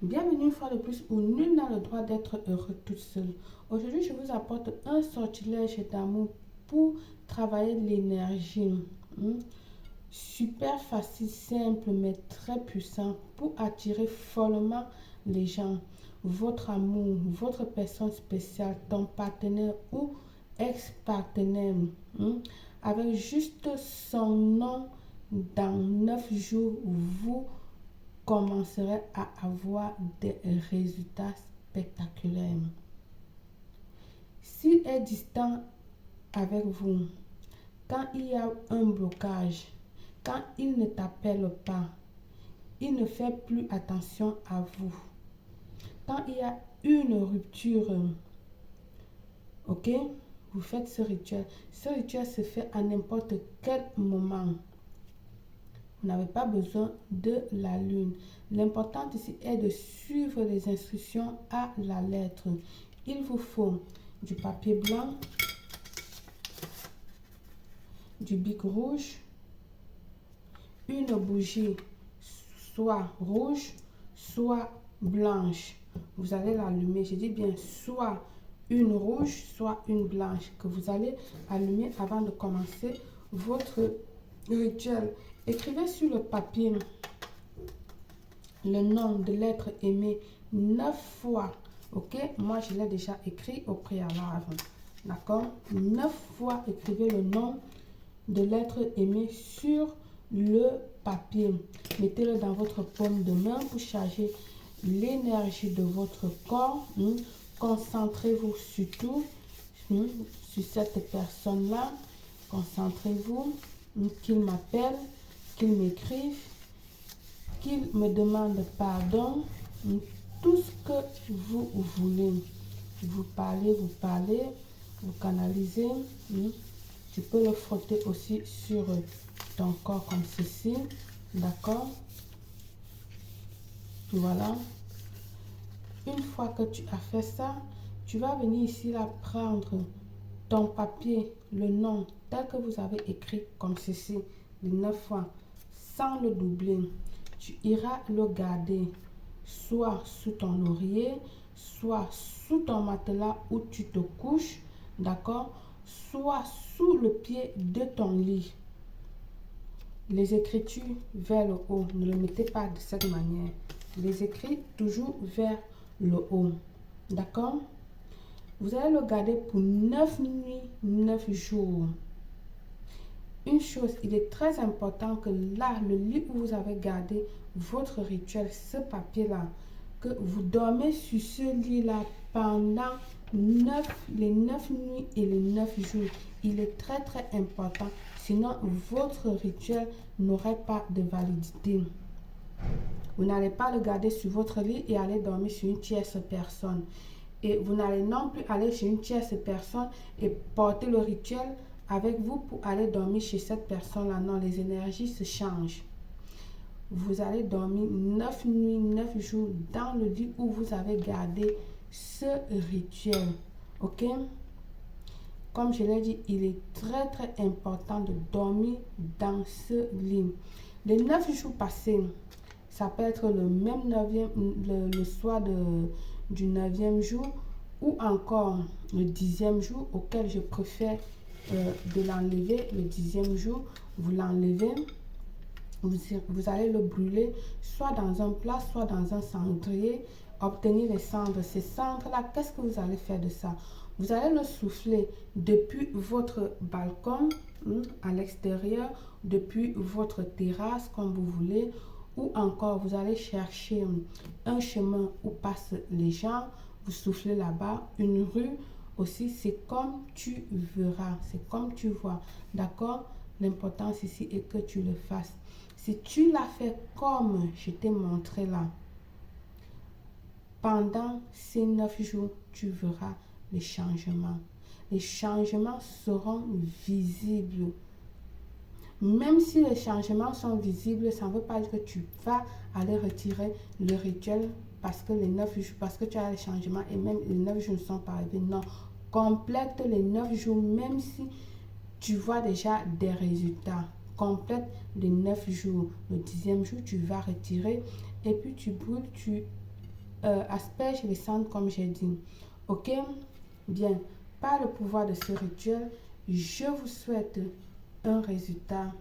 Bienvenue une fois de plus où nul n'a le droit d'être heureux toute seule. Aujourd'hui, je vous apporte un sortilège d'amour pour travailler l'énergie. Hmm. Super facile, simple, mais très puissant pour attirer follement les gens. Votre amour, votre personne spéciale, ton partenaire ou ex-partenaire. Hmm. Avec juste son nom, dans 9 jours, vous commencerez à avoir des résultats spectaculaires. S'il est distant avec vous, quand il y a un blocage, quand il ne t'appelle pas, il ne fait plus attention à vous, quand il y a une rupture, ok, vous faites ce rituel. Ce rituel se fait à n'importe quel moment. Vous n'avez pas besoin de la lune. L'important ici est de suivre les instructions à la lettre. Il vous faut du papier blanc, du bic rouge, une bougie soit rouge, soit blanche. Vous allez l'allumer. Je dis bien soit une rouge, soit une blanche que vous allez allumer avant de commencer votre rituel. Écrivez sur le papier le nom de l'être aimé 9 fois. Ok, moi je l'ai déjà écrit au préalable. D'accord, 9 fois écrivez le nom de l'être aimé sur le papier. Mettez-le dans votre paume de main pour charger l'énergie de votre corps. Concentrez-vous surtout sur cette personne-là. Concentrez-vous qu'il m'appelle, qu'il m'écrive, qu'il me demande pardon, tout ce que vous voulez. Vous parlez, vous canalisez. Tu peux le frotter aussi sur ton corps comme ceci. D'accord? Voilà. Une fois que tu as fait ça, tu vas venir ici là prendre ton papier, le nom tel que vous avez écrit comme ceci, les 9 fois, sans le doubler. Tu iras le garder soit sous ton oreiller, soit sous ton matelas où tu te couches, d'accord, soit sous le pied de ton lit. Les écritures vers le haut, ne le mettez pas de cette manière. Les écrits toujours vers le haut, d'accord. Vous allez le garder pour 9 nuits, 9 jours. Une chose, il est très important que là, le lit où vous avez gardé votre rituel, ce papier-là, que vous dormez sur ce lit-là pendant les 9 nuits et les 9 jours. Il est très très important. Sinon, votre rituel n'aurait pas de validité. Vous n'allez pas le garder sur votre lit et aller dormir sur une tierce personne. Et vous n'allez non plus aller chez une tierce personne et porter le rituel avec vous pour aller dormir chez cette personne-là. Non, les énergies se changent. Vous allez dormir 9 nuits, 9 jours dans le lit où vous avez gardé ce rituel. Ok? Comme je l'ai dit, il est très très important de dormir dans ce lit. Les 9 jours passés, ça peut être le même 9e, le soir du 9e jour ou encore le 10e jour auquel je préfère de l'enlever. Le 10e jour, vous l'enlevez. Vous allez le brûler soit dans un plat, soit dans un cendrier. Obtenir les cendres. Ces cendres-là, qu'est-ce que vous allez faire de ça? Vous allez le souffler depuis votre balcon à l'extérieur, depuis votre terrasse comme vous voulez, ou encore vous allez chercher un chemin où passent les gens, vous soufflez là-bas, une rue aussi, c'est comme tu verras, c'est comme tu vois, d'accord? L'important ici est que tu le fasses. Si tu l'as fait comme je t'ai montré là, pendant ces 9 jours, tu verras les changements. Les changements seront visibles. Même si les changements sont visibles, ça ne veut pas dire que tu vas aller retirer le rituel parce que les 9 jours, parce que tu as les changements et même les 9 jours ne sont pas arrivés. Non, complète les 9 jours, même si tu vois déjà des résultats. Complète les 9 jours. Le 10e jour, tu vas retirer et puis tu brûles, tu asperges les cendres comme j'ai dit. Ok? Bien. Par le pouvoir de ce rituel, je vous souhaite un résultat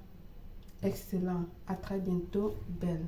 excellent. À très bientôt, belle.